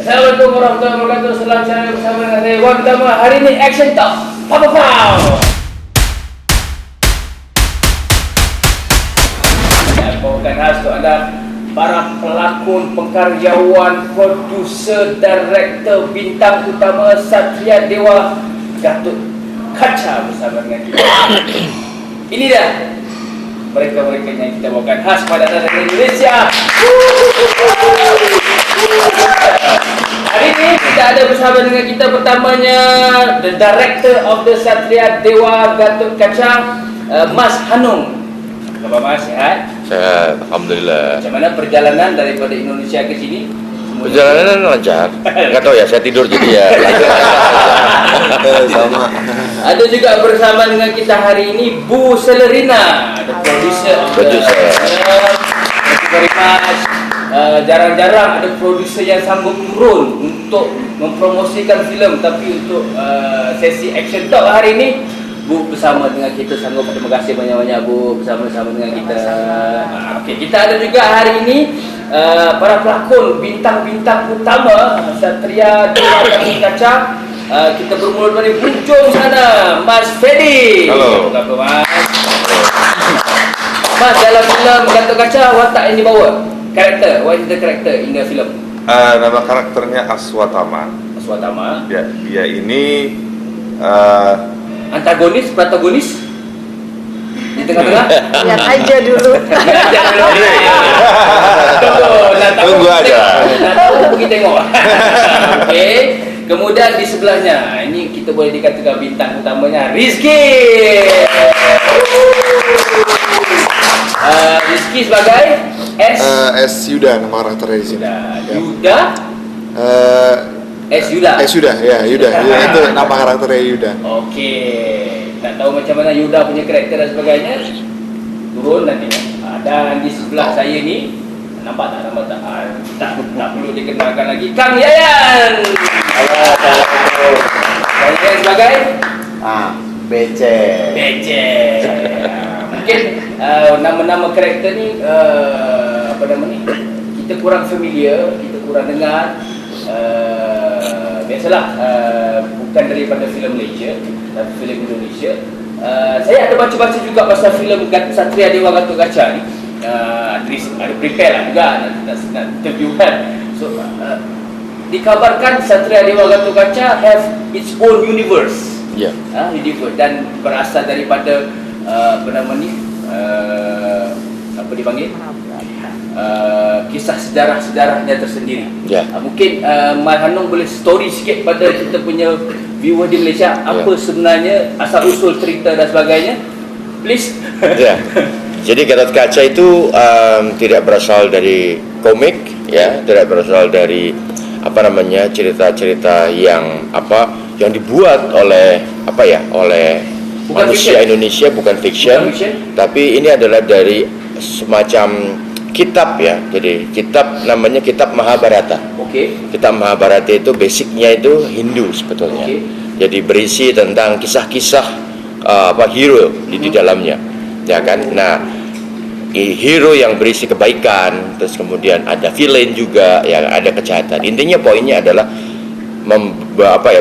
Assalamualaikum warahmatullahi wabarakatuh. Selamat siang bersama dengan saya Wan Tama. Hari ini Action Talk. Pow. Saya bawakan khas untuk anda para pelakon, pengkaryawan, produser, director, bintang utama Satria Dewa Gatot Kaca bersama dengan kita. Ini dah mereka-mereka yang kita bawakan khas pada anda dari Indonesia. Hari ini kita ada bersama dengan kita pertamanya the director of the Satria Dewa Gatot Kaca, Mas Hanung. Khabar Mas, sihat? Sehat, alhamdulillah. Macam mana perjalanan daripada Indonesia ke sini? Perjalanan lancar. Enggak tahu ya, saya tidur jadi ya. Sama. Ada juga bersama dengan kita hari ini Bu Celerina, the producer. Thank you very much. Jarang-jarang ada produser yang sanggup turun untuk mempromosikan filem, tapi untuk sesi action talk hari ini Bu bersama dengan kita sanggup. Terima kasih banyak-banyak Bu bersama-sama dengan kita. Okey, kita ada juga hari ini para pelakon bintang-bintang utama Satria Dewa Gatot Kaca. Kita bermula dari hujung sana, Mas Fedi. Halo. Apa Mas? Mas, dalam filem Gatot Kaca watak yang dibawa, karakter, what is the character in the film? Nama karakternya Aswatama. Aswatama. Ya, dia ini Antagonis, protagonis di tengah-tengah. Lihat aja dulu. Tunggu aja. Nak tahu pergi tengok. Okey. Kemudian di sebelahnya, ini kita boleh dikatakan bintang utamanya Rizky. Rizky sebagai S Yuda nama karakternya di sini. Yuda. Yuda. Yuda, ya Yuda. Yuda itu nama karakternya Yuda. Okey. Nak tahu macam mana Yuda punya karakter dan sebagainya? Turun nanti. Dan di sebelah saya ni, nampak tak? Tak perlu dikenalkan lagi. Kang Yayan. Kang Yayan sebagai BC. Mungkin nama-nama karakter ni apa nama ni? Kita kurang familiar, kita kurang dengar. Biasalah, bukan daripada filem Malaysia, tapi filem Indonesia. Saya ada baca-baca juga pasal filem Satria Dewa Gatot Kaca ni. Ada prepare lah juga nak interview kan. So dikabarkan Satria Dewa Gatot Kaca have its own universe. Ya. Universe, dan berasal daripada apa nama ni? Apa dipanggil? Kisah sejarah-sejarahnya tersendiri. Ya. Mungkin Mas Hanung boleh story sikit pada kita punya viewer di Malaysia, apa sebenarnya asal usul cerita dan sebagainya, please. Ya. Jadi Gatot Kaca itu tidak berasal dari komik, ya, tidak berasal dari apa namanya cerita-cerita yang dibuat oleh oleh Bukan manusia fiction. Indonesia, bukan fiction, tapi ini adalah dari semacam kitab, ya. Jadi kitab namanya kitab Mahabharata. Okey. Kitab Mahabharata itu basicnya itu Hindu sebetulnya. Okey. Jadi berisi tentang kisah-kisah hero di dalamnya, ya kan. Nah, hero yang berisi kebaikan, terus kemudian ada villain juga yang ada kejahatan. Intinya poinnya adalah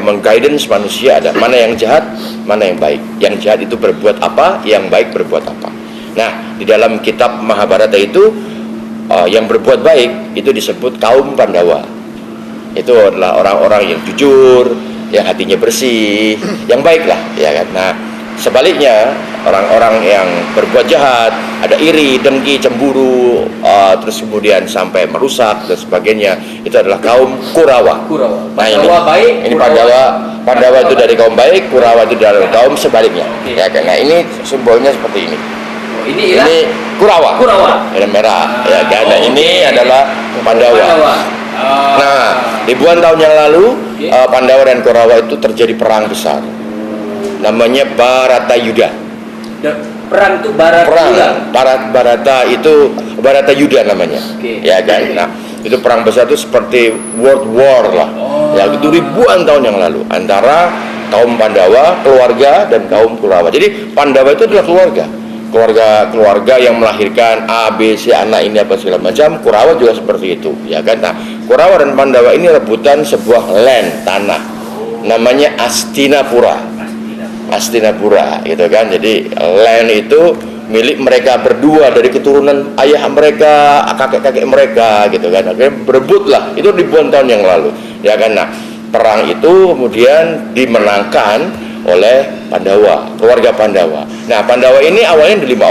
mengguidance manusia, ada mana yang jahat, mana yang baik. Yang jahat itu berbuat apa, yang baik berbuat apa. Nah, di dalam kitab Mahabharata itu yang berbuat baik itu disebut kaum Pandawa. Itu adalah orang-orang yang jujur, yang hatinya bersih, yang baik lah, ya kan. Nah, sebaliknya orang-orang yang berbuat jahat, ada iri, dengki, cemburu, terus kemudian sampai merusak dan sebagainya, itu adalah kaum Kurawa. Nah, Pandawa baik, ini Pandawa itu dari kaum baik, Kurawa itu dari kaum sebaliknya. Okey. Ya kan. Nah, ini simbolnya seperti ini. Ini Ini Kurawa. Kurawa. Yang merah. Ya kan. Nah, ini adalah Pandawa. Nah, ribuan tahun yang lalu Pandawa dan Kurawa itu terjadi perang besar. Namanya Bharatayuddha. Perang itu Bharatayuddha namanya. Okey. Ya kan. Nah, itu perang besar itu seperti World War lah. Ya, itu ribuan tahun yang lalu antara kaum Pandawa, keluarga, dan kaum Kurawa. Jadi Pandawa itu adalah keluarga yang melahirkan A, B, C, anak ini apa segala macam. Kurawa juga seperti itu, ya kan. Nah, Kurawa dan Pandawa ini rebutan sebuah land, tanah, namanya Astinapura. Astinapura gitu kan. Jadi land itu milik mereka berdua dari keturunan ayah mereka, kakek-kakek mereka gitu kan. Akhirnya berebutlah, itu ribuan tahun yang lalu ya kan. Nah, perang itu kemudian dimenangkan oleh Pandawa, keluarga Pandawa. Nah, Pandawa ini awalnya 5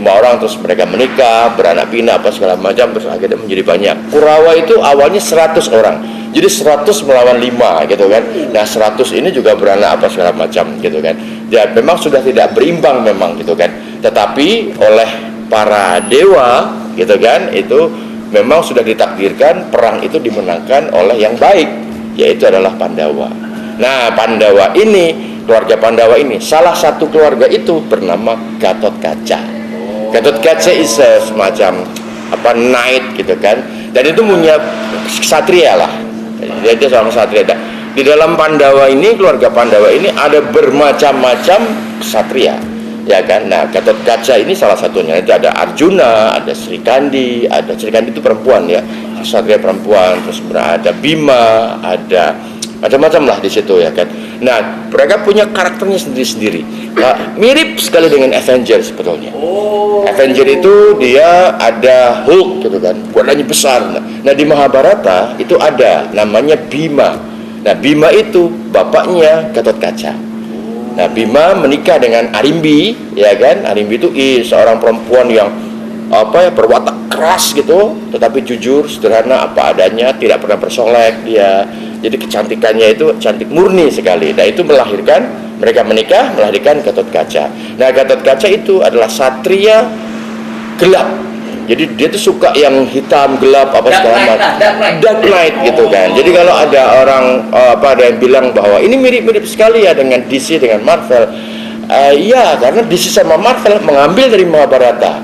orang, terus mereka menikah, beranak pinak apa segala macam, terus akhirnya menjadi banyak. Kurawa itu awalnya 100 orang, jadi 100 melawan 5 gitu kan. Nah, 100 ini juga beranak apa segala macam gitu kan. Dan memang sudah tidak berimbang memang gitu kan. Tetapi oleh para dewa gitu kan, itu memang sudah ditakdirkan perang itu dimenangkan oleh yang baik, yaitu adalah Pandawa. Nah, Pandawa ini, keluarga Pandawa ini, salah satu keluarga itu bernama Gatotkaca. Gatotkaca is semacam knight gitu kan, dan itu punya ksatria lah, dia seorang ksatria. Di dalam Pandawa ini, keluarga Pandawa ini ada bermacam-macam ksatria ya kan. Nah, Gatotkaca ini salah satunya. Itu ada Arjuna, ada Srikandi itu perempuan ya, ksatria perempuan, terus ada Bima, ada macam-macam lah di situ ya kan. Nah, mereka punya karakternya sendiri-sendiri. Mirip sekali dengan Avengers sebetulnya. Avenger itu dia ada Hulk gitu kan, badannya besar. Nah, di Mahabharata itu ada namanya Bima. Nah, Bima itu bapaknya Gatotkaca. Nah, Bima menikah dengan Arimbi ya kan. Arimbi itu seorang perempuan yang berwatak keras gitu, tetapi jujur, sederhana, apa adanya, tidak pernah bersolek dia. Jadi kecantikannya itu cantik murni sekali. Nah, itu mereka menikah, melahirkan Gatotkaca. Nah, Gatotkaca itu adalah satria gelap. Jadi dia tuh suka yang hitam, gelap, apa segala macam. Dark Knight gitu kan. Jadi kalau ada orang ada yang bilang bahwa ini mirip-mirip sekali ya dengan DC, dengan Marvel. Iya, karena DC sama Marvel mengambil dari Mahabharata.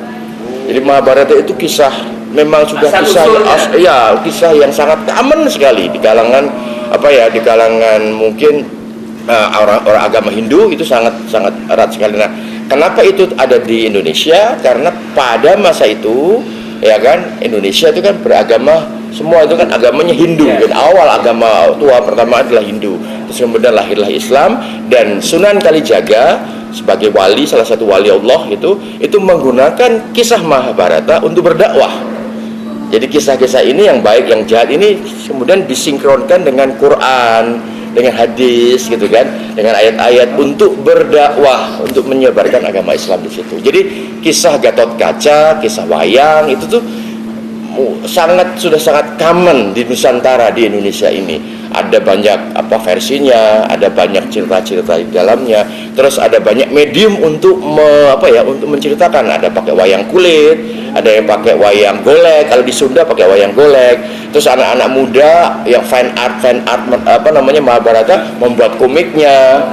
Jadi Mahabharata itu kisah, memang sudah kisah yang sangat common sekali di kalangan di kalangan mungkin orang agama Hindu, itu sangat erat sekali. Nah, kenapa itu ada di Indonesia? Karena pada masa itu ya kan, Indonesia itu kan beragama, semua itu kan agamanya Hindu kan. Awal agama tua pertama adalah Hindu, terus kemudian lahirlah Islam. Dan Sunan Kalijaga sebagai wali, salah satu wali Allah itu menggunakan kisah Mahabharata untuk berdakwah. Jadi kisah-kisah ini yang baik, yang jahat ini kemudian disinkronkan dengan Quran, dengan hadis gitu kan, dengan ayat-ayat untuk berdakwah, untuk menyebarkan agama Islam di situ. Jadi kisah Gatotkaca, kisah wayang itu tuh sudah sangat common di Nusantara, di Indonesia ini. Ada banyak versinya, ada banyak cerita-cerita di dalamnya. Terus ada banyak medium untuk untuk menceritakan. Ada pakai wayang kulit, ada yang pakai wayang golek. Kalau di Sunda pakai wayang golek. Terus anak-anak muda yang fan art Mahabharata membuat komiknya.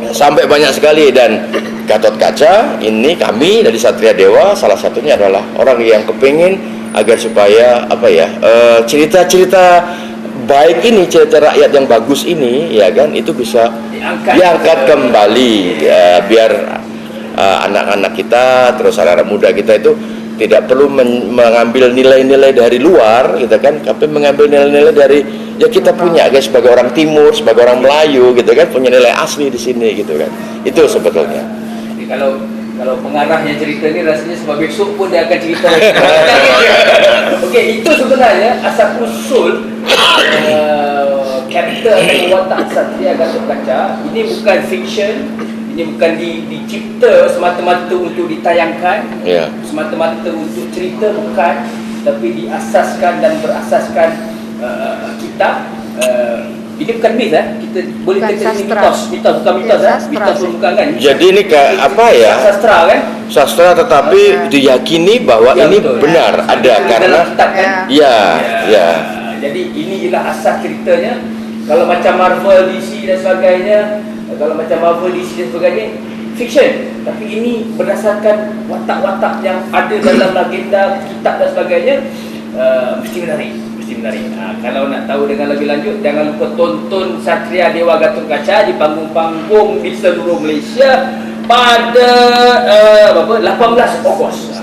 Sampai banyak sekali. Dan Gatotkaca ini, kami dari Satria Dewa, salah satunya adalah orang yang kepingin agar supaya cerita-cerita baik ini, cerita rakyat yang bagus ini ya kan, itu bisa diangkat kembali ya, biar anak-anak kita, terus anak-anak muda kita itu tidak perlu mengambil nilai-nilai dari luar gitu kan, tapi mengambil nilai-nilai dari kita punya guys, sebagai orang Timur, sebagai orang Melayu gitu kan, punya nilai asli di sini gitu kan. Itu sebetulnya. Jadi kalau pengarahnya cerita ini rasanya sebagai besok pun dia akan cerita. Okey, itu sebenarnya asal usul karakter atau watak Satria Gatotkaca. Ini bukan fiction, ini bukan dicipta semata-mata untuk ditayangkan, semata-mata untuk cerita, bukan, tapi diasaskan dan berasaskan kitab. Ini bukan myth kita boleh kata ini mitos bukan mitos mitos bukan kan. Jadi ini sastra kan, sastra, tetapi diyakini bahwa ini betul, ada karena kitab kan. Ya. Jadi ini ialah asas ceritanya. Kalau macam Marvel, DC dan sebagainya, fiction, tapi ini berdasarkan watak-watak yang ada dalam legenda, kitab dan sebagainya. Mesti menarik. Kalau nak tahu dengan lebih lanjut, jangan lupa tonton Satria Dewa Gatotkaca di panggung-panggung di seluruh Malaysia pada 18 Ogos.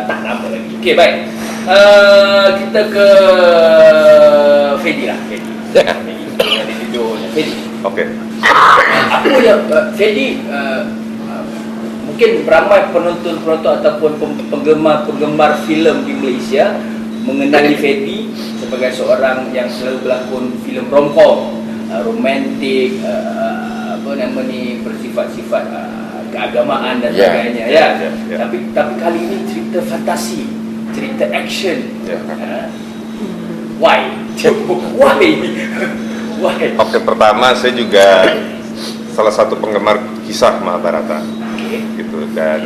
Tak lama lagi. Okey, baik. kita ke Fedi lah. Fedi. Fedi. Oke. Apa yang Fedi mungkin ramai penonton-penonton ataupun penggemar filem di Malaysia mengenali Fedi sebagai seorang yang selalu berlakon filem romcom, romantik, apa nama ni, bersifat-sifat keagamaan dan sebagainya. Ya. Tapi kali ini cerita fantasi, cerita action. Why? Why? Oke, pertama saya juga salah satu penggemar kisah Mahabharata. Gitu, dan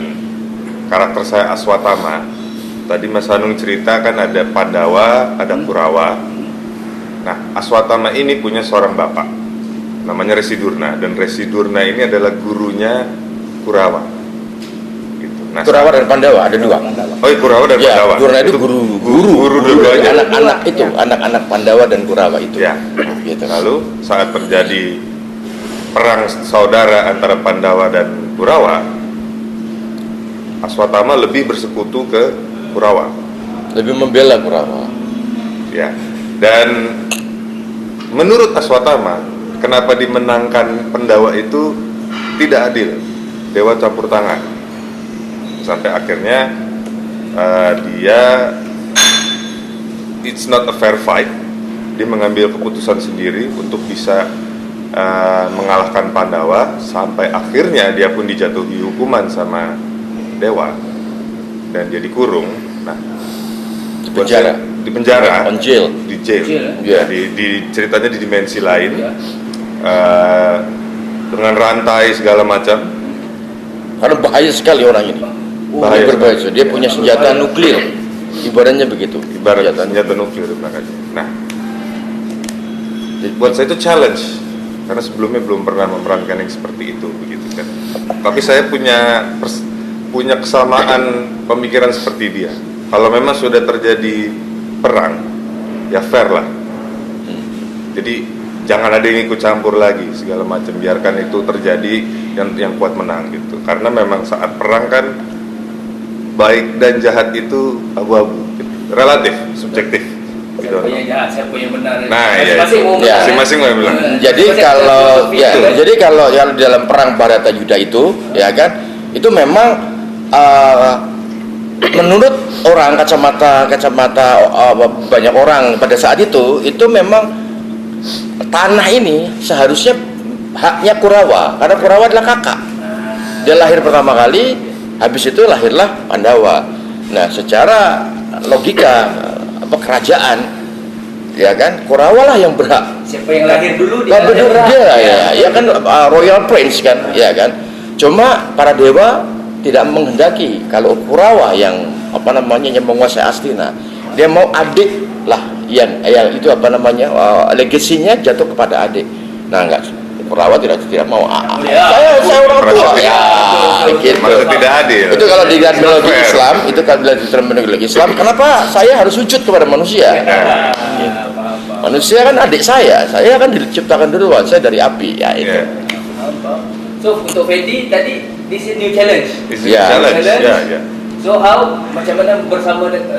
karakter saya Aswatama. Tadi Mas Hanung cerita kan ada Pandawa, ada Kurawa. Nah, Aswatama ini punya seorang bapak, namanya Resi Durna, dan Resi Durna ini adalah gurunya Kurawa. Gitu. Nah, Kurawa dan Pandawa ada dua. Oh, iya, Kurawa dan Ya, Pandawa. Durna itu guru dua-duanya. anak-anak itu, anak-anak Pandawa dan Kurawa itu. Ya. Gitu. Lalu saat terjadi perang saudara antara Pandawa dan Kurawa, Aswatama lebih bersekutu ke Kurawa. Lebih membela Kurawa. Ya. Dan menurut Aswatama, kenapa dimenangkan Pandawa itu tidak adil, dewa campur tangan. Sampai akhirnya dia it's not a fair fight. Dia mengambil keputusan sendiri untuk bisa mengalahkan Pandawa, sampai akhirnya dia pun dijatuhi hukuman sama dewa dan dia dikurung. Nah, di penjara, on jail. di jail. Ya. Di ceritanya di dimensi lain, Ya. dengan rantai segala macam. Karena bahaya sekali orang ini. Bahaya. Berbahaya. Dia punya senjata nuklir. Ibaratnya begitu. Ibarat senjata nuklir makanya. Nah, buat saya itu challenge karena sebelumnya belum pernah memerankan yang seperti itu, begitu kan. Tapi saya punya kesamaan pemikiran seperti dia. Kalau memang sudah terjadi perang, ya fair lah. Jadi jangan ada yang ikut campur lagi segala macam. Biarkan itu terjadi, yang kuat menang gitu. Karena memang saat perang kan baik dan jahat itu abu-abu, gitu. Relatif, subjektif. Gitu. Siapa yang jahat, siapa yang benar? Nah, masing-masing mau benar. masing-masing mau bilang. Jadi kalau yang dalam perang Bharata Yuda itu, ya kan, itu memang menurut orang kacamata banyak orang pada saat itu memang tanah ini seharusnya haknya Kurawa, karena Kurawa adalah kakak. Dia lahir pertama kali, habis itu lahirlah Pandawa. Nah, secara logika kerajaan, ya kan, Kurawa lah yang berhak. Siapa yang lahir dulu Dia kan royal prince kan, ya kan. Cuma para dewa tidak menghendaki kalau Kurawa yang yang menguasai Astina. Dia mau adik lah yang itu legasinya jatuh kepada adik. Nah, enggak, Kurawa tidak mau. Saya orang tua. Ya, gitu. Maksudnya tidak adil. Itu kalau di terminologi Islam, terminologi Islam, kenapa saya harus sujud kepada manusia? Manusia kan adik saya kan diciptakan duluan, saya dari api, ya itu. So untuk Fedi tadi, this is new challenge. This is challenge. Ya. So how, macam mana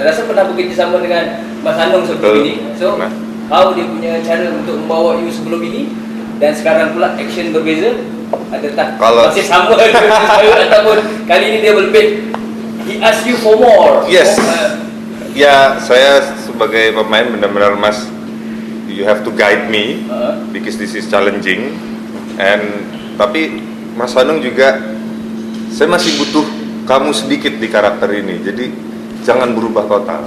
rasa pernah bekerja sama dengan Mas Hanung sebelum ini. So how dia punya cara untuk membawa you sebelum ini dan sekarang pula action berbeza? Ada tak? Masih sama ataupun kali ini dia lebih, he ask you for more? Yes. Ya, saya sebagai pemain benar-benar Mas, you have to guide me because this is challenging. Tapi Mas Hanung juga, saya masih butuh kamu sedikit di karakter ini. Jadi jangan berubah total.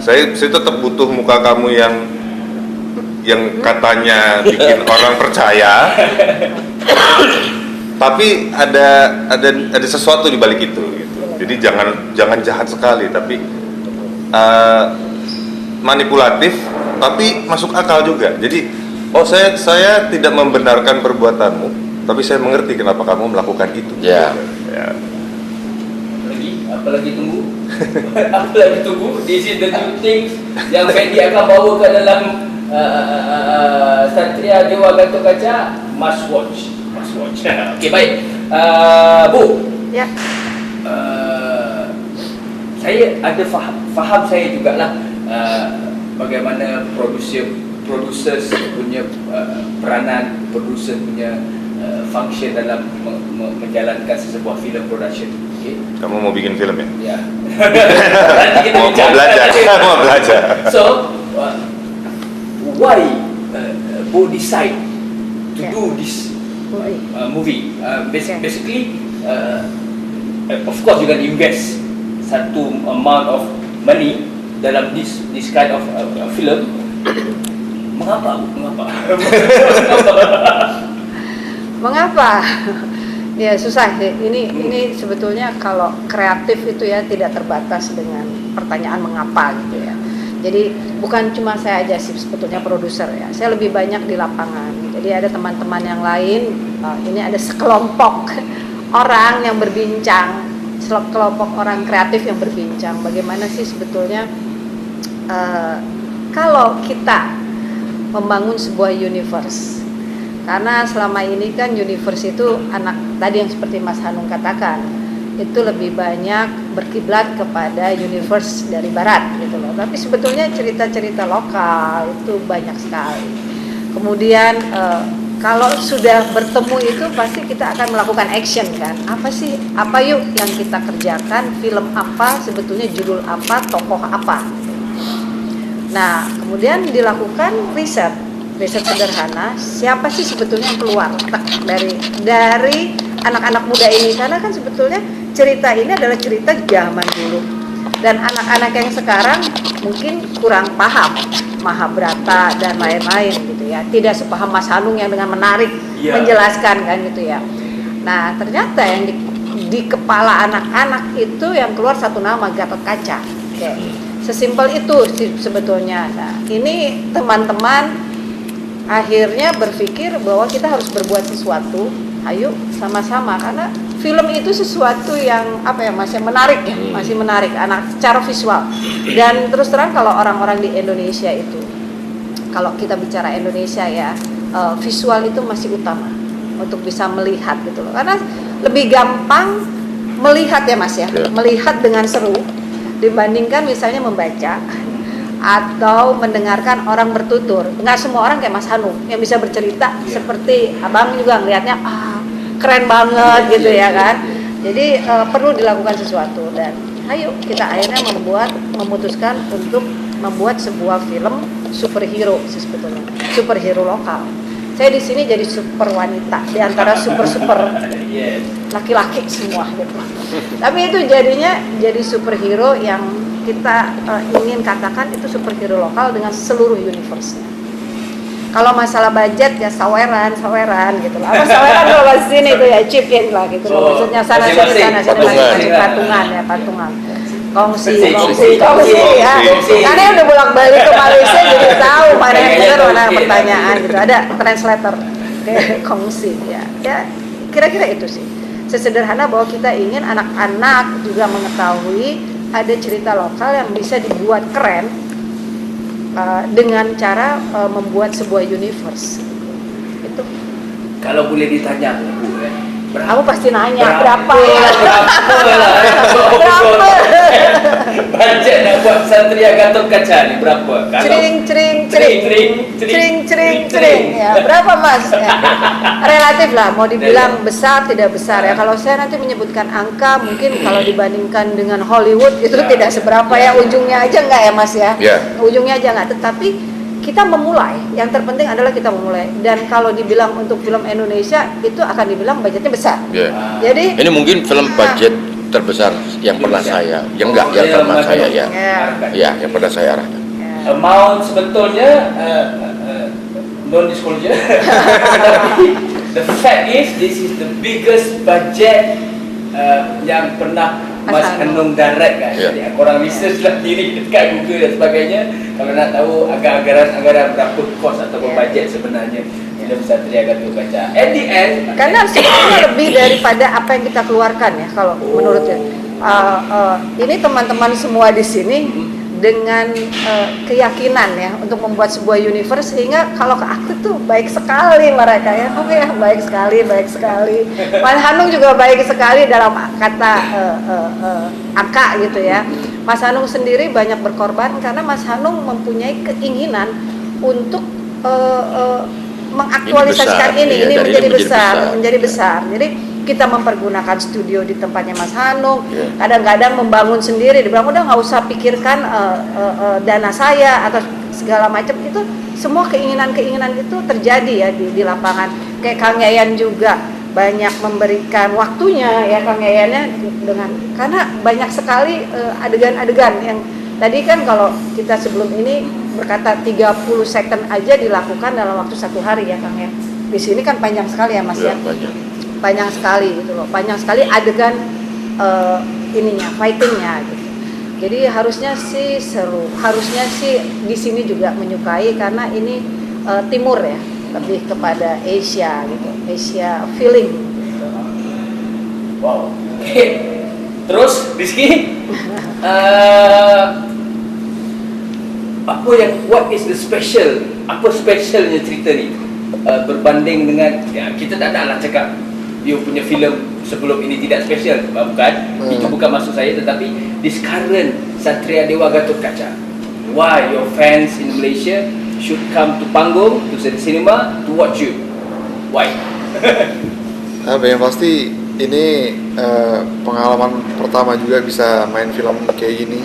Saya tetap butuh muka kamu yang katanya bikin orang percaya. Tapi ada sesuatu di balik itu gitu. Jadi jangan jahat sekali, tapi manipulatif tapi masuk akal juga. Jadi saya tidak membenarkan perbuatanmu, tapi saya mengerti kenapa kamu melakukan itu. Ya. Apalagi tunggu this is the new things yang Fedi akan bawa ke dalam Satria Dewa Gatot Kaca. Must watch. Okey, baik. Bu. Ya. saya ada faham saya jugalah bagaimana producer punya peranan, producer punya function dalam menjalankan sebuah film production. Okay? Kamu mau bikin film ya? Ya. Nanti kita Mau bincang. belajar, mau belajar. So, why Bo decide to do this movie? Basically, of course you can invest satu amount of money dalam this kind of film. Mengapa? Mengapa? Ya susah sih. Ini sebetulnya kalau kreatif itu ya tidak terbatas dengan pertanyaan mengapa gitu ya. Jadi bukan cuma saya aja sih sebetulnya produser ya. Saya lebih banyak di lapangan. Jadi ada teman-teman yang lain. Ini ada sekelompok orang yang berbincang, sekelompok orang kreatif yang berbincang. Bagaimana sih sebetulnya kalau kita membangun sebuah universe. Karena selama ini kan universe itu tadi yang seperti Mas Hanung katakan itu lebih banyak berkiblat kepada universe dari barat gitu loh. Tapi sebetulnya cerita-cerita lokal itu banyak sekali. Kemudian kalau sudah bertemu itu pasti kita akan melakukan action kan. Apa yuk yang kita kerjakan, film apa, sebetulnya judul apa, tokoh apa. Nah, kemudian dilakukan riset sederhana, siapa sih sebetulnya yang keluar dari anak-anak muda ini, karena kan sebetulnya cerita ini adalah cerita zaman dulu dan anak-anak yang sekarang mungkin kurang paham Mahabharata dan lain-lain gitu ya, tidak sepaham Mas Hanung yang dengan menarik menjelaskan kan gitu ya. Nah ternyata yang di kepala anak-anak itu yang keluar satu nama, Gatot Kaca. Oke. Sesimpel itu sebetulnya. Nah ini teman-teman akhirnya berpikir bahwa kita harus berbuat sesuatu, ayo sama-sama, karena film itu sesuatu yang masih menarik ya, masih menarik anak secara visual. Dan terus terang kalau orang-orang di Indonesia itu, kalau kita bicara Indonesia ya, visual itu masih utama untuk bisa melihat gitu loh, karena lebih gampang melihat ya Mas ya, melihat dengan seru dibandingkan misalnya membaca atau mendengarkan orang bertutur. Nggak semua orang kayak Mas Hanung yang bisa bercerita seperti abang juga ngelihatnya keren banget gitu ya kan. Jadi perlu dilakukan sesuatu dan ayo kita akhirnya memutuskan untuk membuat sebuah film superhero sebetulnya, superhero lokal. Saya di sini jadi super wanita di antara super laki-laki semua gitu. Tapi itu jadinya jadi superhero yang kita ingin katakan itu superhero lokal dengan seluruh universe-nya. Kalau masalah budget ya saweran gitu lah. Apa saweran kalau bahasa sini itu ya chip-in lah gitu loh. Maksudnya sana sini patungan. Kongsi ya. Karena udah bolak-balik ke Malaysia jadi tahu mana yang benar mana yang pertanyaan gitu. Ada translator kayak kongsi ya. Ya kira-kira itu sih. Sesederhana bahwa kita ingin anak-anak juga mengetahui ada cerita lokal yang bisa dibuat keren dengan cara membuat sebuah universe. Itu. Kalau boleh ditanya Bu ya. Kamu pasti nanya berapa? Budget nak buat Satria Gatot Kaca ni berapa? Cering ya. Berapa Mas? Ya. Relatif lah, mau dibilang besar tidak besar ya. Kalau saya nanti menyebutkan angka mungkin kalau dibandingkan dengan Hollywood itu tidak seberapa ya, ujungnya aja enggak ya Mas ya. Ujungnya aja enggak, tetapi kita memulai, yang terpenting adalah kita memulai. Dan kalau dibilang untuk film Indonesia itu akan dibilang budgetnya besar. Jadi ini mungkin film budget terbesar yang pernah saya, yang pernah saya yang pernah saya arahkan. Amount sebetulnya non disclosure. Tapi the fact is this is the biggest budget yang pernah Mas Hanung direct kan. Jadi korang research lah diri dekat Google dan sebagainya kalau nak tahu anggaran berapa kos atau budget sebenarnya film Satria Gatot Kaca. At the end karena sebenarnya lebih daripada apa yang kita keluarkan ya kalau menurut saya. Ini teman-teman semua di sini dengan keyakinan ya untuk membuat sebuah universe, sehingga kalau ke aku tuh baik sekali mereka ya. Oke ya, baik sekali. Mas Hanung juga baik sekali dalam kata angka gitu ya. Mas Hanung sendiri banyak berkorban karena Mas Hanung mempunyai keinginan untuk mengaktualisasikan ini menjadi besar. Jadi kita mempergunakan studio di tempatnya Mas Hanung, kadang-kadang membangun sendiri, dibilang udah nggak usah pikirkan dana saya atau segala macam, itu semua keinginan itu terjadi ya di lapangan. Kayak Kang Yayan juga banyak memberikan waktunya ya Kang Yayannya karena banyak sekali adegan-adegan yang tadi kan kalau kita sebelum ini berkata 30 second aja dilakukan dalam waktu 1 hari ya Kang ya. Di sini kan panjang sekali ya Mas ya. Panjang sekali gitu loh. Panjang sekali adegan fightingnya gitu. Jadi harusnya sih seru. Harusnya sih di sini juga menyukai karena ini timur ya, lebih kepada Asia gitu. Asia feeling gitu. Wow. Terus Rizky, what is the special? Apa specialnya cerita ni? Berbanding dengan kita tak nak lah cakap you punya filem sebelum ini tidak special, bukan? Itu bukan maksud saya, tetapi this current Satria Dewa Gatot Kaca, why your fans in Malaysia should come to panggung, to cinema to watch you? Why? Yang pasti ini pengalaman pertama juga bisa main film kayak gini,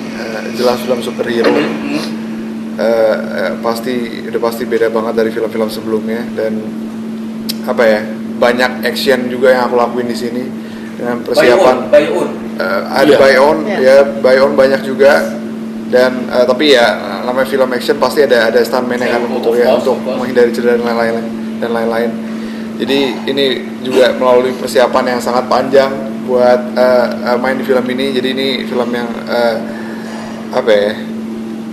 jelas film superhero. Udah pasti beda banget dari film-film sebelumnya, dan banyak action juga yang aku lakuin di sini dengan persiapan buy on banyak juga, dan tapi ya namanya film action pasti ada stuntman-nya kan untuk menghindari cedera dan lain-lain. Jadi ini juga melalui persiapan yang sangat panjang buat main di film ini. Jadi ini film yang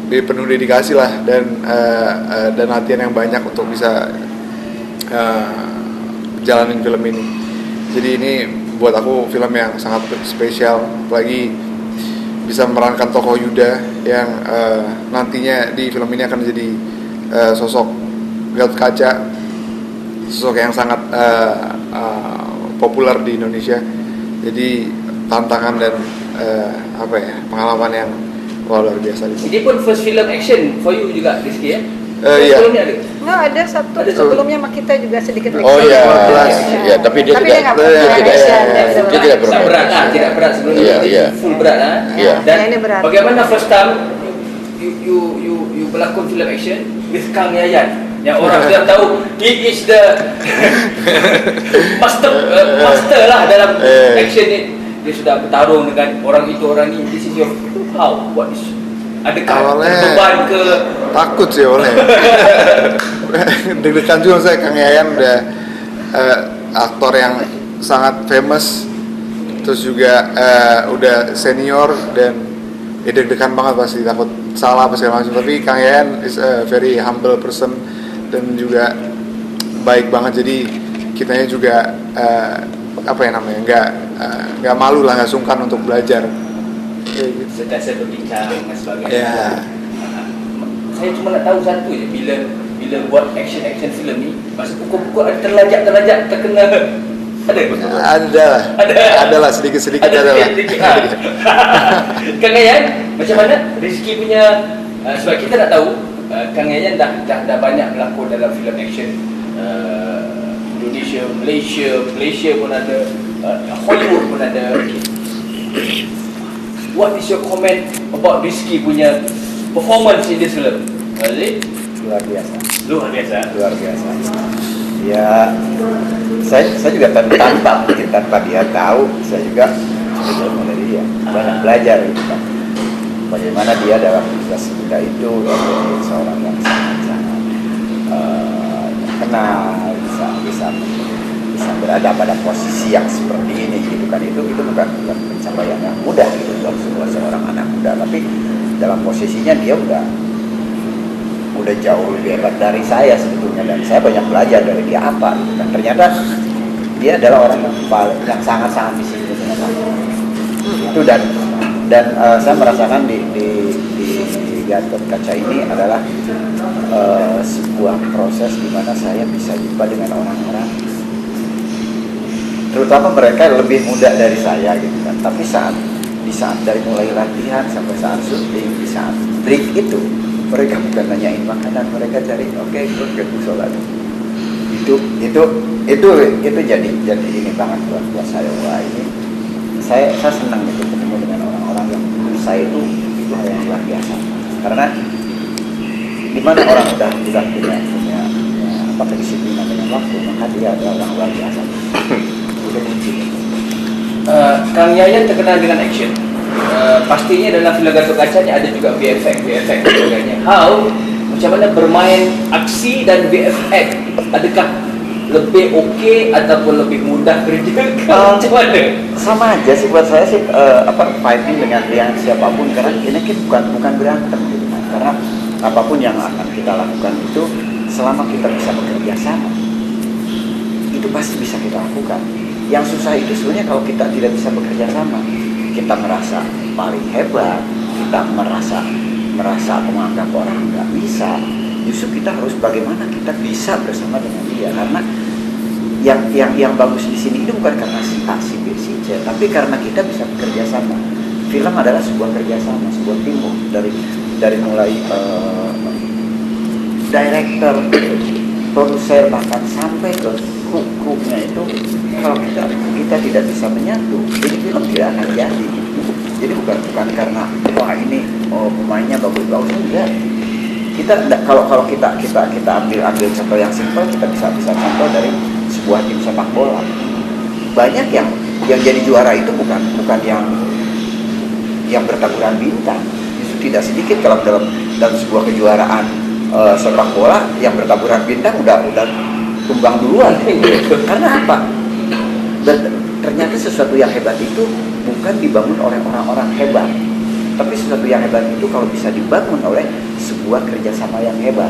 penuh dedikasi lah, dan latihan yang banyak untuk bisa jalanin film ini. Jadi ini buat aku film yang sangat spesial, apalagi bisa memerankan tokoh Yuda yang nantinya di film ini akan jadi sosok Gatot Kaca, sosok yang sangat populer di Indonesia. Jadi tantangan dan pengalaman yang luar biasa. Ini pun first film action for you juga Rizky ya? Iya. Sebelumnya ada? Nggak, ada satu sebelumnya sama kita juga sedikit action. Oh iya, ya, tapi dia tidak tidak berat sebelumnya. Iya. Full berat lah. Iya. Dan ini berat. bagaimana first time you berlakon film action with Kang Yayan, yang orang sudah tahu he is the master lah dalam action ni. Dia sudah bertarung dengan orang itu orang ni. This is your what is? Adakah beban ke? Takut sih awalnya. Deg-degan juga saya. Kang Yayan udah aktor yang sangat famous, terus juga udah senior, dan deg-degan banget pasti, takut salah apa segala macam. Tapi Kang Yayan is a very humble person dan juga baik banget. Jadi kitanya juga nggak malu lah, nggak sungkan untuk belajar. Sentiasa berbincang dan sebagainya. Yeah. Saya cuma nak tahu satu je, bila buat action film ni, masa pukul-pukul ada terlajak terkena ada lah sedikit ada lah. Kang Yayan, macam mana rezeki punya, sebab kita nak tahu Kang Yayan dah banyak melakon dalam filem action Indonesia, Malaysia pun ada, Hollywood pun ada. What is your comment about Rizky punya performance in this film? Luar biasa. Ya, saya juga tanpa dia tahu, saya juga belajar dari dia, banyak belajar gitu kan. Bagaimana dia dalam tugas muda itu menjadi seorang yang sangat kenal, bisa berada pada posisi yang seperti ini gitu kan. Itu bukan pencapaian yang mudah gitu buat seorang anak muda, tapi dalam posisinya dia udah jauh lebih hebat dari saya sebetulnya, dan saya banyak belajar dari dia gitu kan. Ternyata dia adalah orang yang sangat disiplin dengan saya. Itu dan saya merasakan di Gatot Kaca ini adalah sebuah proses di mana saya bisa jumpa dengan orang-orang, terutama mereka lebih muda dari saya gitu kan. Tapi saat di di saat dari mulai latihan sampai saat syuting, di saat break itu mereka bukan nanyain makanan, mereka cari oke good sholat. Itu jadi ini banget buat saya. Wah, ini saya senang gitu ketemu dengan orang-orang yang menurut saya itu hal yang luar biasa. Karena di mana orang udah punya apa kedisiplinan dengan waktu, maka dia adalah orang luar biasa. Udah kunci. Kang Yayan terkenal dengan action. Pastinya dalam film Gatot Kaca ada juga VFX dan sebagainya. Macam mana bermain aksi dan VFX? Adakah lebih okey ataupun lebih mudah kerja? Macam mana? Sama aja sih buat saya sih fighting dengan siapapun, karena ini kan bukan berantem gitu. Karena apapun yang akan kita lakukan itu selama kita bisa bekerja sama itu pasti bisa kita lakukan. Yang susah itu sebenarnya kalau kita tidak bisa bekerja sama, kita merasa paling hebat, kita merasa menganggap orang nggak bisa. Justru kita harus bagaimana kita bisa bersama dengan dia, karena yang bagus di sini itu bukan karena si A, si B, si C, tapi karena kita bisa bekerja sama. Film adalah sebuah kerjasama, sebuah teamwork dari mulai director, produser, bahkan sampai ke kru-nya itu. Kalau kita tidak bisa menyatu, jadi film tidak akan jadi. Jadi bukan karena wah ini pemainnya bagus-bagus, enggak. Kalau kita ambil contoh yang simpel, kita bisa contoh dari sebuah tim sepak bola. Banyak yang jadi juara itu bukan yang bertaburan bintang. Justru tidak sedikit kalau dalam sebuah kejuaraan sepak bola yang bertaburan bintang udah tumbang duluan. Karena apa? Dan ternyata sesuatu yang hebat itu bukan dibangun oleh orang-orang hebat, tapi sesuatu yang hebat itu kalau bisa dibangun oleh sebuah kerjasama yang hebat,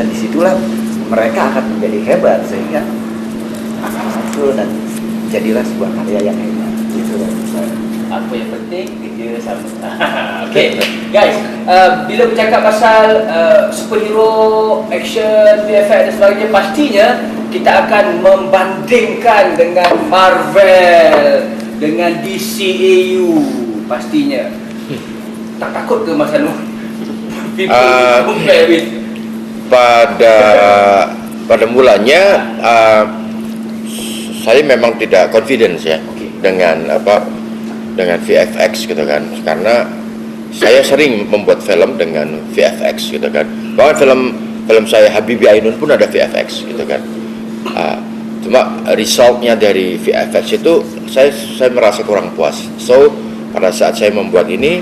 dan disitulah mereka akan menjadi hebat sehingga akan muncul dan jadilah sebuah karya yang hebat. Gitu lah. Apa yang penting kerja sama. Okay, guys, bila bercakap pasal superhero, action, VFX dan sebagainya, pastinya kita akan membandingkan dengan Marvel, dengan DCAU pastinya. Tak takut ke Mas Anu? Pada mulanya saya memang tidak confidence ya dengan VFX gitu kan, karena saya sering membuat film dengan VFX gitu kan. Bahkan film saya Habibie Ainun pun ada VFX gitu kan. Cuma resultnya dari VFX itu saya merasa kurang puas. So pada saat saya membuat ini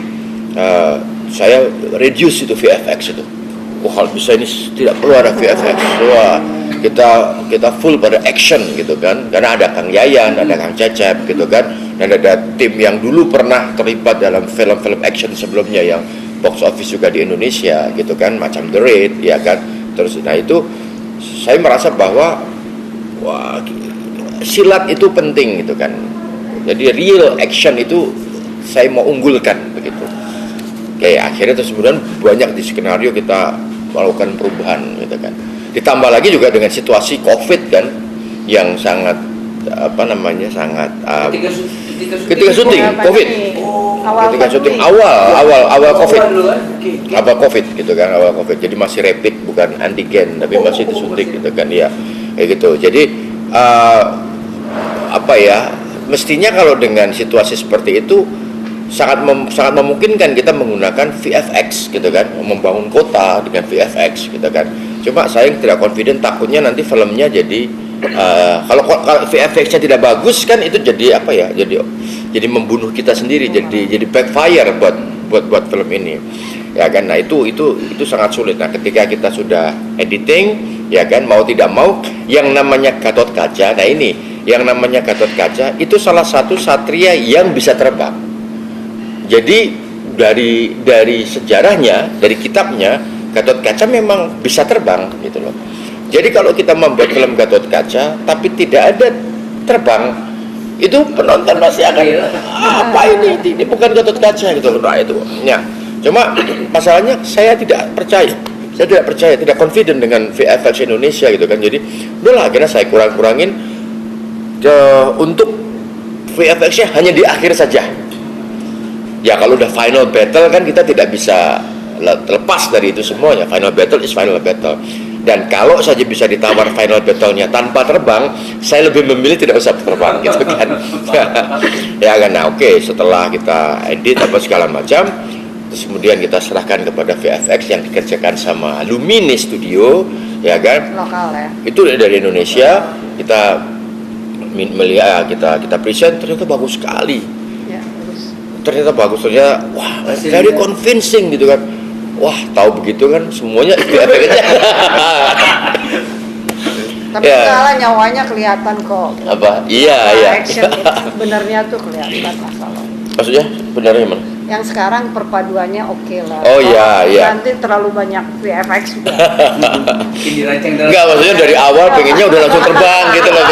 saya reduce itu VFX itu. Kalau bisa ini tidak perlu ada VFX. Wah, kita full pada action gitu kan. Karena ada Kang Yayan, ada Kang Cecep gitu kan, dan ada tim yang dulu pernah terlibat dalam film-film action sebelumnya yang box office juga di Indonesia gitu kan, macam The Raid ya kan. Terus nah itu saya merasa bahwa wah, silat itu penting gitu kan. Jadi real action itu saya mau unggulkan begitu. Oke, akhirnya terus kemudian banyak di skenario kita melakukan perubahan gitu kan. Ditambah lagi juga dengan situasi COVID kan yang sangat ketika syuting COVID. Ketika syuting awal COVID. Awal COVID gitu kan, awal COVID. Jadi masih rapid bukan antigen, tapi masih disuntik gitu kan ya. Kayak gitu. Jadi mestinya kalau dengan situasi seperti itu sangat memungkinkan kita menggunakan VFX gitu kan, membangun kota dengan VFX gitu kan. Cuma saya tidak confident, takutnya nanti filmnya jadi kalau VFX-nya tidak bagus kan itu jadi jadi membunuh kita sendiri, jadi backfire buat film ini ya kan. Nah itu sangat sulit. Nah ketika kita sudah editing ya kan, mau tidak mau yang namanya Gatot Kaca, nah ini yang namanya Gatot Kaca itu salah satu satria yang bisa terbang. Jadi dari sejarahnya, dari kitabnya, Gatot Kaca memang bisa terbang gitu loh. Jadi kalau kita membuat film Gatot Kaca tapi tidak ada terbang, itu penonton masih akan apa ini bukan Gatot Kaca gitu loh. Nah itu ya. Cuma masalahnya saya tidak percaya, tidak confident dengan VFX Indonesia gitu kan. Jadi udahlah, akhirnya saya kurangin untuk VFX-nya hanya di akhir saja. Ya kalau udah final battle kan kita tidak bisa lepas dari itu semuanya. Final battle is final battle. Dan kalau saja bisa ditawar final battle-nya tanpa terbang, saya lebih memilih tidak usah terbang gitu kan. Ya kan, nah oke, setelah kita edit apa segala macam, terus kemudian kita serahkan kepada VFX yang dikerjakan sama Lumini Studio, ya kan? Lokal ya. Itu dari Indonesia, kita melihat, kita present, ternyata bagus sekali. Ya, bagus. Ternyata bagus, ternyata wah, very convincing gitu kan. Wah, tahu begitu kan semuanya VFX aja. Tapi Ya. salah nyawanya kelihatan kok. Apa? Iya. Action itu sebenarnya tuh kelihatan masalah. Maksudnya benarnya mana? Yang sekarang perpaduannya oke lah. Oh, Kalau iya. nanti terlalu banyak VFX juga. Mungkin dirancang dalam Enggak, maksudnya dari awal pengennya udah langsung terbang gitu loh.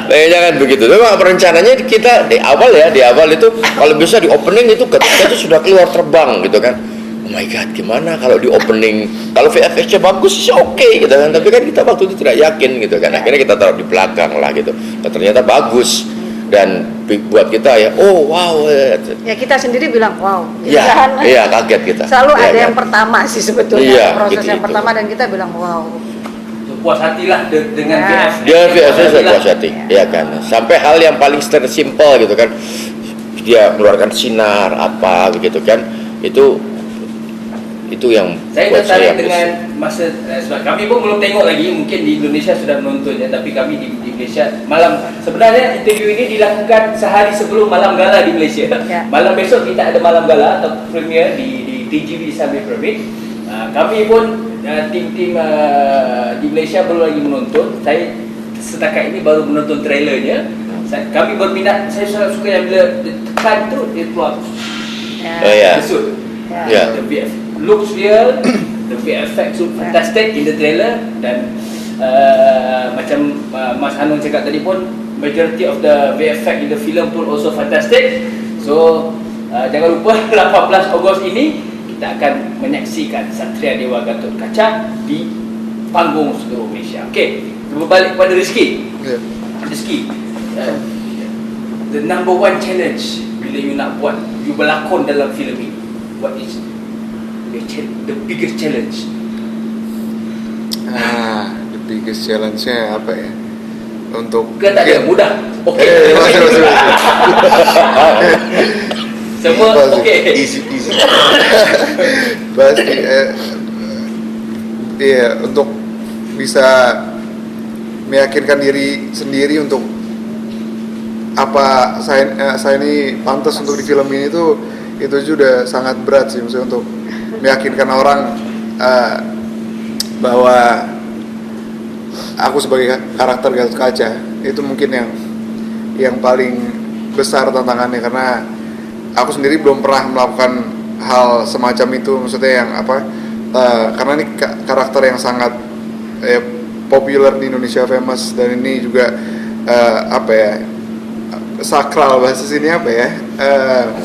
Pengennya kan begitu. Memang perencanaannya kita di awal itu kalau bisa di opening itu ketika itu sudah keluar terbang gitu kan. Oh my god, gimana kalau di opening, kalau VFX-nya bagus sih oke gitu kan, tapi kan kita waktu itu tidak yakin gitu kan. Akhirnya kita taruh di belakang lah gitu. Dan ternyata bagus. Dan buat kita ya, oh wow. Ya kita sendiri bilang wow. Iya, kaget kita. Selalu Ya, ada kan? yang pertama sih sebetulnya Iya, proses gitu, yang gitu. pertama dan kita bilang wow. puas hatilah dengan Ya. VFX. Dia biasanya saya Alhamdulillah. puas hati, ya kan. Sampai hal yang paling simple gitu kan, dia mengeluarkan sinar apa begitu kan, itu yang Saya buat tertarik saya dengan masa sebab kami pun belum tengok lagi, mungkin di Indonesia sudah menonton ya, tapi kami di Malaysia malam, sebenarnya interview ini dilakukan sehari sebelum malam gala di Malaysia. Ya. Malam besok kita ada malam gala atau premier di TGV Sambil Pyramid. Kami pun tim-tim di Malaysia belum lagi menonton. Saya setakat ini baru menonton trailernya. Kami berminat, saya sangat suka yang bila tekan tu dia keluar. Ya. Oh ya, Kesut. ya. The VF looks real, the VFX look fantastic in the trailer, dan macam Mas Hanung cakap tadi pun, majority of the VFX in the film pun also fantastic. So jangan lupa 18 Ogos ini kita akan menyaksikan Satria Dewa Gatot Kaca di panggung seluruh Malaysia. Okey, berbalik kepada Rizky. Ya. Rizky, the number one challenge bila you nak buat, you berlakon dalam filem ini, what is the biggest challenge? The biggest challenge-nya apa ya? Untuk Ke tak ada mudah. Okey. masih. Semua okey. Easy. Pasti iya, untuk bisa meyakinkan diri sendiri untuk apa saya ini pantas untuk di film ini itu sudah sangat berat sih, maksudnya untuk meyakinkan orang bahwa aku sebagai karakter Gatot Kaca itu mungkin yang paling besar tantangannya, karena aku sendiri belum pernah melakukan hal semacam itu, maksudnya yang apa, karena ini karakter yang sangat populer di Indonesia, famous, dan ini juga apa ya, sakral, bahasa sini apa ya,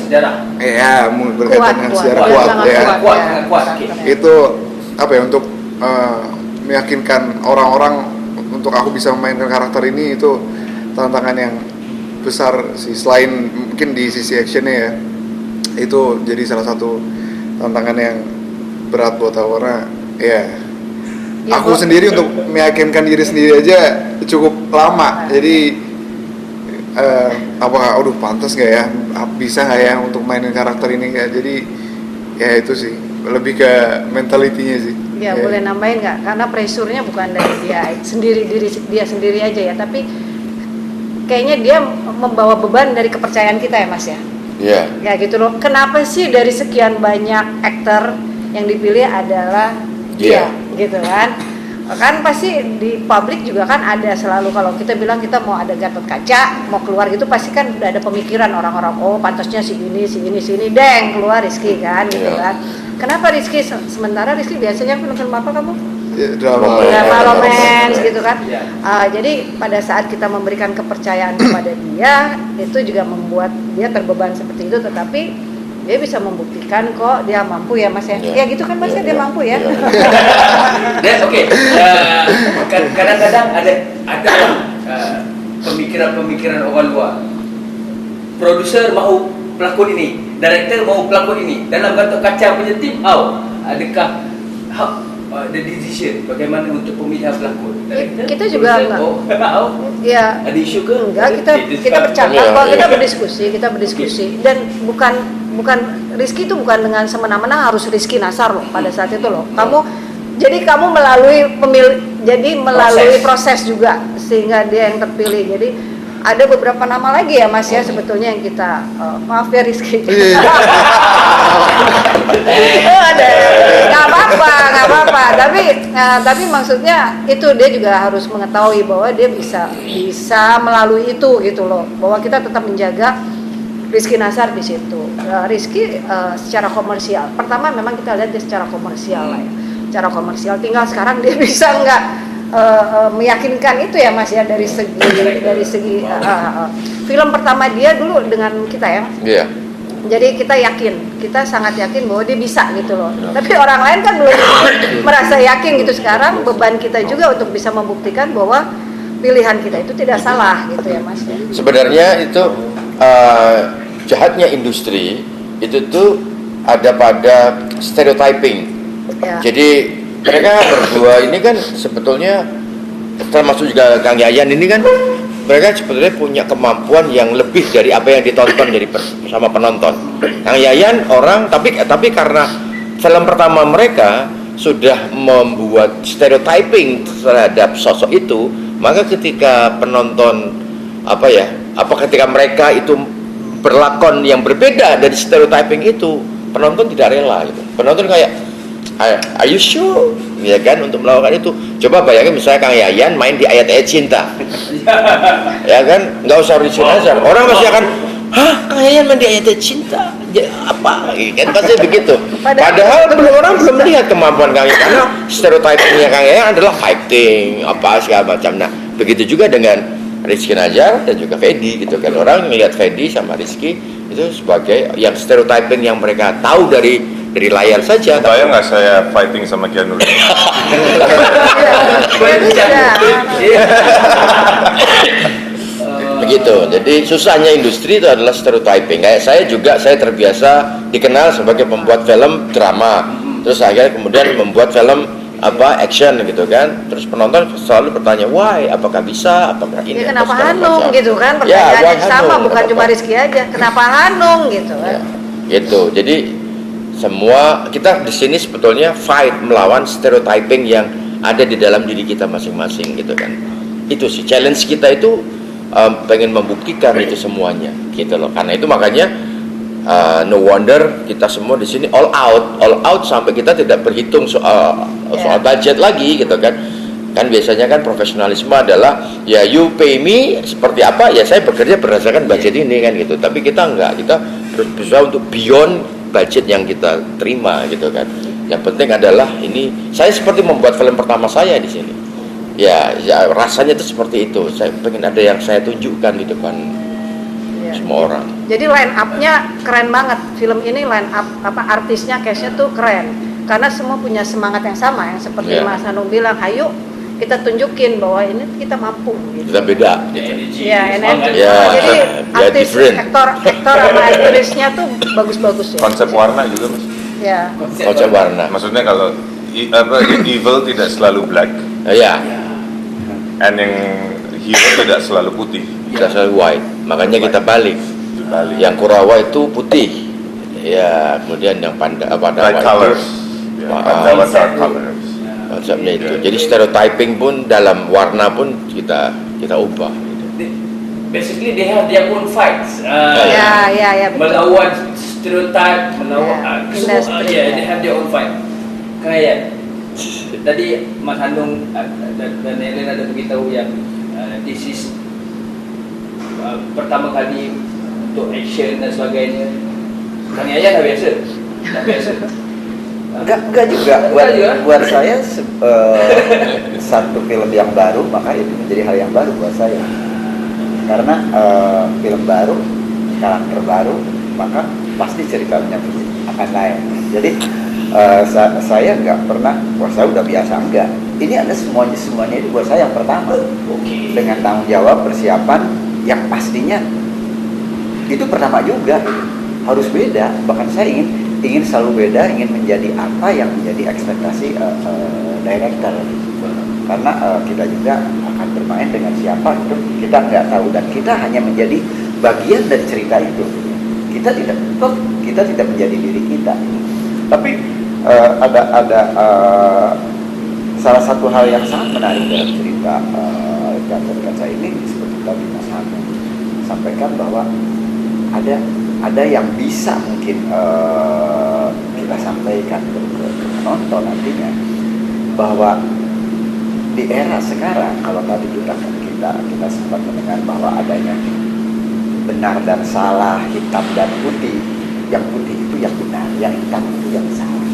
Sejarah. ya berkaitan dengan sejarah kuat sangat ya. Kuat. Okay. Itu apa ya, untuk meyakinkan orang-orang untuk aku bisa memainkan karakter ini, itu tantangan yang besar sih, selain mungkin di sisi actionnya ya, itu jadi salah satu tantangan yang berat buat aku, karena ya aku sendiri untuk meyakinkan diri sendiri aja cukup lama, jadi apakah aduh pantas nggak ya, bisa nggak ya untuk mainin karakter ini, ya jadi ya itu sih lebih ke mentalitinya sih. Ya, boleh nambahin nggak? Karena pressure-nya bukan dari diri dia sendiri aja ya, tapi kayaknya dia membawa beban dari kepercayaan kita ya Mas ya. Iya. Ya gitu loh. Kenapa sih dari sekian banyak aktor yang dipilih adalah dia, gitu kan? Kan pasti di publik juga kan ada selalu, kalau kita bilang kita mau ada Gatot Kaca, mau keluar gitu, pasti kan udah ada pemikiran orang-orang, oh pantasnya si ini, deng keluar Rizky kan, gitu kan. Kenapa Rizky, sementara Rizky biasanya film-film apa kamu? Drama Romance gitu kan. Ya. Jadi pada saat kita memberikan kepercayaan kepada dia, itu juga membuat dia terbeban seperti itu, tetapi dia bisa membuktikan kok dia mampu ya Mas ya. Ya gitu kan Mas ya, dia mampu ya. That's okay. Kadang-kadang ada pemikiran-pemikiran orang luar. Produser mahu pelakon ini, director mau pelakon ini dalam Gatot Kaca punya tim, adakah the decision bagaimana untuk pemilihan pelakon? Director, Kita juga producer, enggak. Ya, ada isu ke? enggak, kita bercakap kok, kita berdiskusi dan bukan Rizky itu bukan dengan semena-mena harus Rizky Nasar loh pada saat itu loh. Kamu melalui proses juga sehingga dia yang terpilih. Jadi ada beberapa nama lagi ya Mas ya sebetulnya yang kita maaf ya Rizky. Ada nggak apa-apa. Tapi maksudnya itu dia juga harus mengetahui bahwa dia bisa melalui itu gitu loh. Bahwa kita tetap menjaga Rizky Nasar di situ. Rizky secara komersial. Pertama memang kita lihat dia secara komersial lah ya. Secara komersial. Tinggal sekarang dia bisa nggak meyakinkan itu ya Mas ya dari segi film pertama dia dulu dengan kita ya. Iya. Jadi kita sangat yakin bahwa dia bisa gitu loh. Tapi orang lain kan belum merasa yakin gitu. Sekarang beban kita juga untuk bisa membuktikan bahwa pilihan kita itu tidak salah gitu ya Mas. Sebenarnya itu jahatnya industri itu tuh ada pada stereotyping. Ya. Jadi mereka berdua ini kan sebetulnya termasuk juga Kang Yayan ini kan mereka sebetulnya punya kemampuan yang lebih dari apa yang ditonton sama penonton. Kang Yayan tapi karena film pertama mereka sudah membuat stereotyping terhadap sosok itu, maka ketika penonton ketika mereka itu berlakon yang berbeda dari stereotyping itu, penonton tidak rela gitu. Penonton kayak are you sure? Ya kan untuk melakukan itu. Coba bayangin misalnya Kang Yayan main di Ayat-Ayat Cinta. Ya kan? Nggak usah Rizky Nasar. Orang masih akan, Kang Yayan main di Ayat-Ayat Cinta. Ya, apa? Kan pasti begitu. Padahal orang belum melihat kemampuan Kang Yayan karena stereotypingnya Kang Yayan adalah fighting, segala macam. Nah, begitu juga dengan Rizky Nasar dan juga Fedi gitu kan. Orang melihat Fedi sama Rizky itu sebagai yang stereotyping yang mereka tahu dari layar saja. Bayang nggak saya fighting sama Keanu Reeves? Begitu. Jadi susahnya industri itu adalah stereotyping. Kayak saya terbiasa dikenal sebagai pembuat film drama. Terus saya kemudian membuat film action gitu kan. Terus penonton selalu bertanya, "Why? Apakah bisa? Apakah ini?" Ya, kenapa Hanung gitu kan? Pertanyaan yang sama, bukan cuma Rizky aja. Kenapa Hanung gitu kan? Ya, gitu. Jadi semua kita di sini sebetulnya fight melawan stereotyping yang ada di dalam diri kita masing-masing gitu kan. Itu sih challenge kita itu pengen membuktikan itu semuanya gitu loh. Karena itu makanya no wonder kita semua di sini all out sampai kita tidak berhitung soal budget lagi gitu kan. Kan biasanya kan profesionalisme adalah ya you pay me seperti apa ya saya bekerja berdasarkan budget ini kan gitu. Tapi kita enggak, kita harus berusaha untuk beyond budget yang kita terima gitu kan. Yang penting adalah ini saya seperti membuat film pertama saya di sini. Ya rasanya itu seperti itu. Saya pengen ada yang saya tunjukkan di depan semua orang. Jadi line up-nya keren banget. Film ini line up artisnya, cast-nya tuh keren. Karena semua punya semangat yang sama yang seperti Mas Hanung bilang, "Hayu kita tunjukin bahwa ini kita mampu." Gitu. Kita beda gitu. Ya, energi. Ya, Jadi artis, different. aktor sama aktrisnya tuh bagus-bagus ya. Konsep warna juga Mas. Ya. Konsep warna. Maksudnya kalau evil tidak selalu black, Ya, and yang hero tidak selalu putih. kita selalu white. Makanya kita balik. Dibalik. Yang Kurawa itu putih. Ya, kemudian yang Pandawa Light itu colors. Ya, Pandawa dark colors. konsepnya itu. Jadi stereotyping pun dalam warna pun kita ubah. Basically they have their own fights. Ya, betul. Melawan stereotype, melawan Industri. they have their own fight. Kayak tadi Mas Hanung dan Helen ada beritahu yang this is pertama kali untuk action dan sebagainya. Kang Yayan dah biasa. Enggak juga. Buat saya satu film yang baru, maka itu menjadi hal yang baru buat saya. Karena film baru, karakter baru, maka pasti ceritanya akan lain. Jadi saya nggak pernah, saya udah biasa enggak. Ini ada semuanya itu buat saya yang pertama. Dengan tanggung jawab, persiapan yang pastinya itu pertama juga. harus beda. Bahkan saya ingin selalu beda, ingin menjadi apa yang menjadi ekspektasi director. Karena kita juga akan bermain dengan siapa itu kita nggak tahu, dan kita hanya menjadi bagian dari cerita itu. Kita tidak menjadi diri kita. Tapi ada salah satu hal yang sangat menarik dalam cerita Gatot Kaca ini, seperti tadi Mas Hanung sampaikan bahwa ada yang bisa mungkin kita sampaikan ke penonton nantinya, bahwa di era sekarang, kalau tadi kita sempat mendengar bahwa adanya benar dan salah, hitam dan putih, yang putih itu yang benar, yang hitam itu yang salah.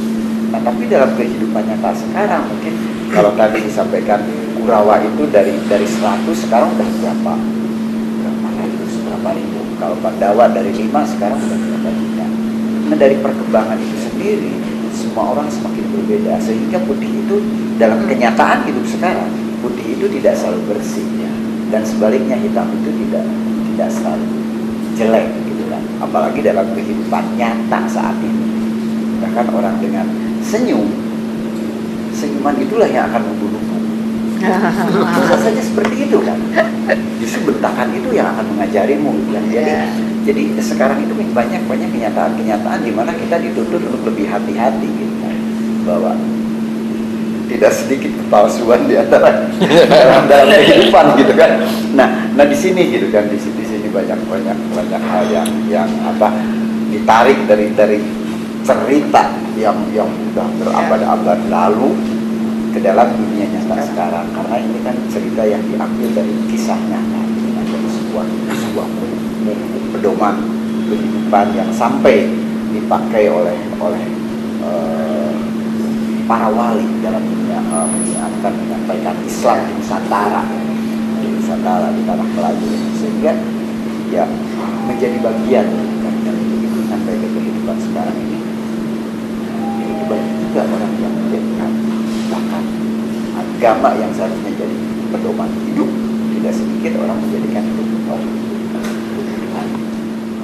Nah, tapi dalam kehidupan nyata sekarang, mungkin kalau tadi disampaikan Kurawa itu dari 100 sekarang udah berapa ratus, berapa ribu. Kalau Pandawa dari 5 sekarang udah berapa juta. Nah, dari perkembangan itu sendiri, semua orang semakin berbeda, sehingga putih itu dalam kenyataan hidup sekarang, putih itu tidak selalu bersih ya. Dan sebaliknya hitam itu tidak selalu jelek gitu kan. Apalagi dalam kehidupan nyata saat ini. Bahkan orang dengan senyuman itulah yang akan membunuhmu. Bisa saja seperti itu kan. Justru bentakan itu yang akan mengajarimu kan. Jadi sekarang itu banyak kenyataan di mana kita dituntut untuk lebih hati-hati gitu kan. Bahwa tidak sedikit kepalsuan di antara dalam kehidupan gitu kan. Nah di sini gitu kan, di sini banyak hal yang ditarik dari cerita yang sudah berabad-abad lalu ke dalam dunia nyata sekarang, karena ini kan cerita yang diambil dari kisah nyata, dari sebuah pedoman kehidupan yang sampai dipakai oleh para wali dalam dunia akan menyampaikan Islam di Nusantara di tanah Melayu, sehingga ya menjadi bagian dari kehidupan kehidupan sekarang ini. Itu banyak juga orang yang menjadikan bahkan agama yang seharusnya jadi pedoman hidup, tidak sedikit orang menjadikan itu pedoman.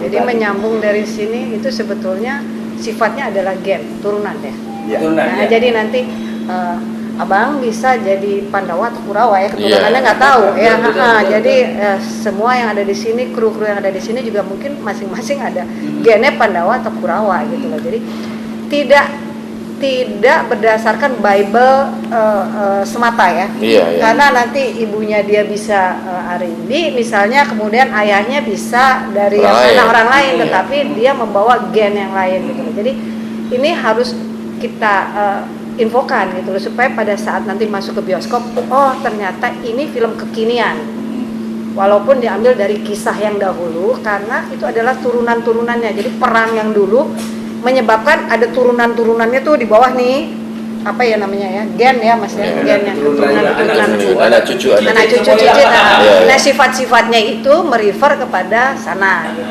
Jadi menyambung dari sini itu sebetulnya sifatnya adalah gen, turunan ya. Ya. Nah, jadi nanti abang bisa jadi Pandawa atau Kurawa ya, keturunannya nggak tahu ya. Jadi semua yang ada di sini, kru-kru yang ada di sini juga mungkin masing-masing ada gennya Pandawa atau Kurawa gitu loh. Jadi tidak berdasarkan Bible semata ya. Karena nanti ibunya dia bisa Arindi misalnya, kemudian ayahnya bisa dari orang lain, tetapi dia membawa gen yang lain gitu loh. Jadi ini harus kita infokan gitu loh, supaya pada saat nanti masuk ke bioskop, oh ternyata ini film kekinian, walaupun diambil dari kisah yang dahulu, karena itu adalah turunan-turunannya. Jadi perang yang dulu menyebabkan ada turunan-turunannya tuh di bawah nih, apa ya namanya ya, gen ya mas ya, gen yang anak cucu. Nah sifat-sifatnya itu merefer kepada sana gitu.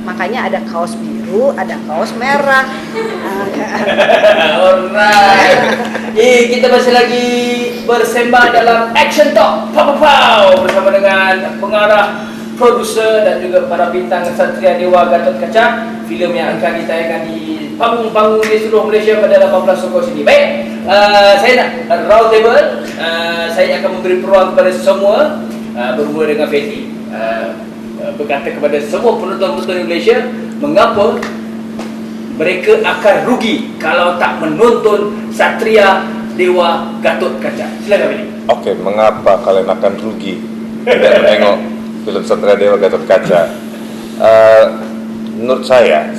Makanya ada kaos biru, ada kaos merah. Alright. Kita masih lagi bersembah dalam Action Talk bersama dengan pengarah, produser dan juga para bintang Satria Dewa Gatot Kaca, filem yang akan ditayangkan di panggung-panggung di seluruh Malaysia pada 18 Ogos ini. Baik, saya nak round table. Saya akan memberi peluang kepada semua, bermula dengan Fethi, berkata kepada semua penonton-penonton di Malaysia mengapa mereka akan rugi kalau tak menonton Satria Dewa Gatot Kaca. Silakan Fethi. Oke, mengapa kalian akan rugi tidak menengok film Satria Dewa Gatot Kaca? Menurut saya,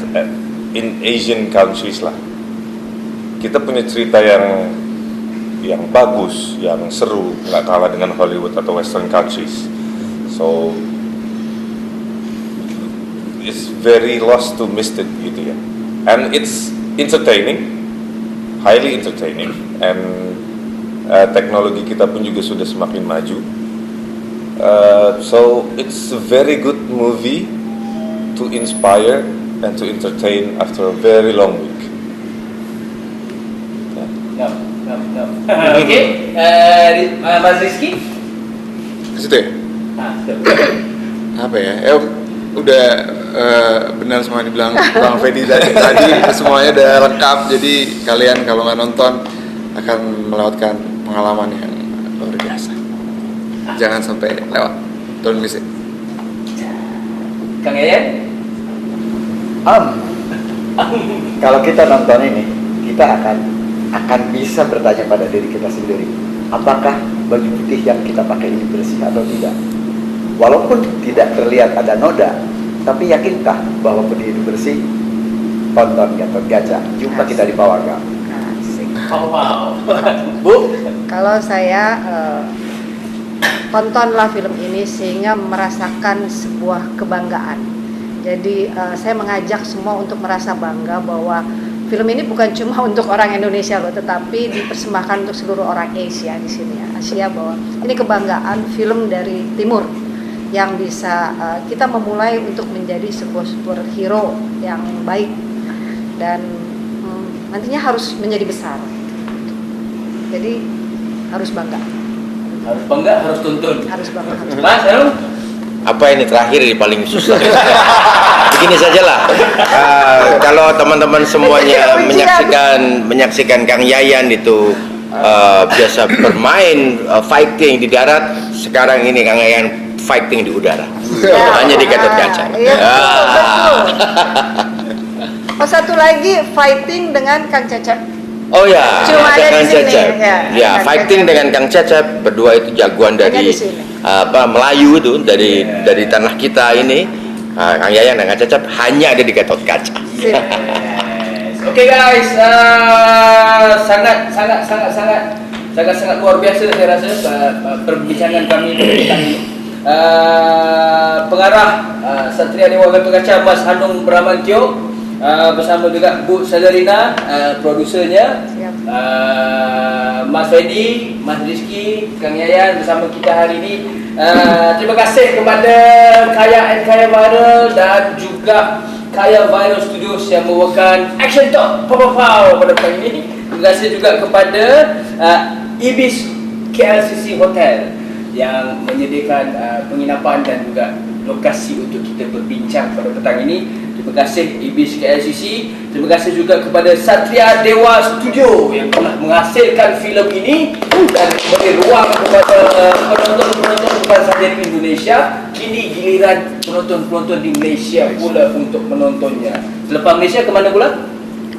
in Asian countries lah, kita punya cerita yang bagus, yang seru, nggak kalah dengan Hollywood atau Western countries. So it's very lost to miss it gitu ya. And it's entertaining, highly entertaining, and teknologi kita pun juga sudah semakin maju. So it's a very good movie to inspire and to entertain after a very long week. No. Okay, Mas Rizky. Ke situ ya? Apa ya? udah benar semua dibilang Bang Fedi tadi semuanya udah lengkap, jadi kalian kalau nggak nonton akan melewatkan pengalaman yang luar biasa. Jangan sampai lewat, don't miss it. Kang Yayan? Kalau kita nonton ini, kita akan bisa bertanya pada diri kita sendiri, apakah baju putih yang kita pakai ini bersih atau tidak? Walaupun tidak terlihat ada noda, tapi yakinkah bahwa putih itu bersih? Tonton Gatot Kaca. Jumpa kita di Pawagam. Asik. Oh, wow. Bu? Kalau saya tontonlah film ini sehingga merasakan sebuah kebanggaan. Jadi saya mengajak semua untuk merasa bangga bahwa film ini bukan cuma untuk orang Indonesia loh, tetapi dipersembahkan untuk seluruh orang Asia di sini ya. Asia, bahwa ini kebanggaan film dari Timur yang bisa kita memulai untuk menjadi sebuah superhero yang baik dan nantinya harus menjadi besar. Jadi harus bangga. Harus bangga, harus tuntun. Harus bangga. Harus bangga. Mas, halo? Apa ini terakhir ini paling susah. Begini sajalah. Kalau teman-teman semuanya menyaksikan Kang Yayan itu biasa bermain fighting di darat, sekarang ini Kang Yayan fighting di udara. Hanya di Gatot Kaca. Iya, betul. Oh, satu lagi fighting dengan Kang Cecep. Oh ya, Cuma ada Kang di sini, Cecep. ya, Kang Fighting Cecep. dengan Kang Cecep, berdua itu jagoan Hanya dari di sini. Melayu itu dari tanah kita ini. Kang Yayan dan Kang Cecep hanya ada di Gatot Kaca. Sip. Yes. Oke guys, sangat luar biasa saya rasa perbincangan kami tentang ini. Pengarah Satria Dewa Gatot Kaca Mas Hanung Bramantyo bersama juga Bu Salarina, produsernya, Siap. Mas Fedi, Mas Rizky, Kang Yayan bersama kita hari ini. Terima kasih kepada Kaya and Kaya Viral dan juga Kaya Viral Studios yang membawakan Action Talk Pow pada pagi ini. Terima kasih juga kepada Ibis KLCC Hotel yang menyediakan penginapan dan juga lokasi untuk kita berbincang pada petang ini. Terima kasih Ibis KLCC. Terima kasih juga kepada Satria Dewa Studio yang telah menghasilkan filem ini dan memberi ruang kepada penonton-penonton bukan sahaja di Indonesia. Kini giliran penonton-penonton di Malaysia pula untuk menontonnya. Selepas Malaysia ke mana pula?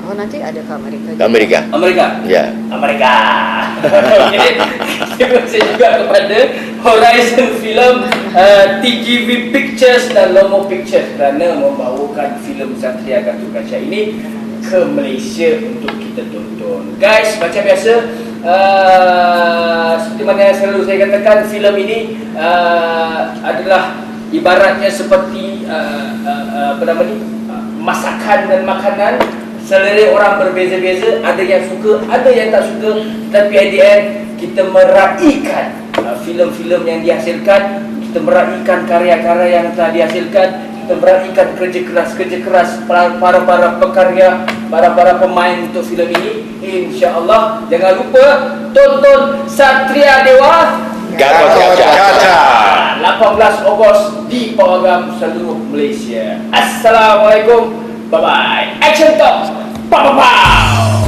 Oh, nanti ada ke Amerika. Ke Amerika. Amerika? Ya. Amerika. Okay. Terima kasih juga kepada Horizon Film, TGV Pictures dan Lomo Pictures kerana membawakan filem Satria Gatot Kaca ini ke Malaysia untuk kita tonton. Guys, macam biasa, seperti mana yang selalu saya katakan, filem ini adalah ibaratnya seperti masakan dan makanan. Selera orang berbeza-beza, ada yang suka, ada yang tak suka, tapi at the end kita meraihkan filem-filem yang dihasilkan, kita meraihkan karya-karya yang telah dihasilkan, kita meraihkan kerja keras para pekarya, para pemain untuk filem ini. InsyaAllah, jangan lupa tonton Satria Dewa Gatot Kaca. 18 Ogos di Pawagam seluruh Malaysia. Assalamualaikum. Bye-bye. Action Talk. Pow, pow, pow.